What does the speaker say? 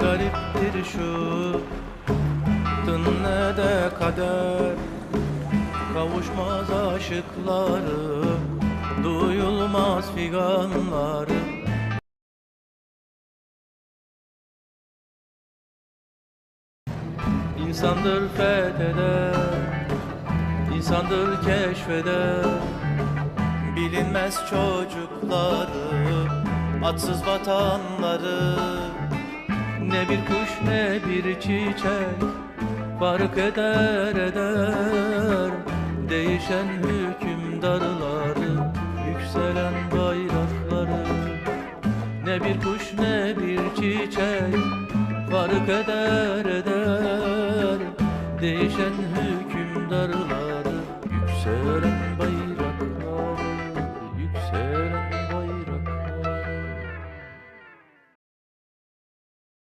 gariptir şu ne de kader, kavuşmaz aşıkları, duyulmaz figanları. İnsandır fetheder, insandır keşfeder bilinmez çocukları, atsız vatanları. Ne bir kuş ne bir çiçek fark eder değişen hükümdarları, yükselen bayrakları. Ne bir kuş ne bir çiçek fark eder değişen hükümdarları.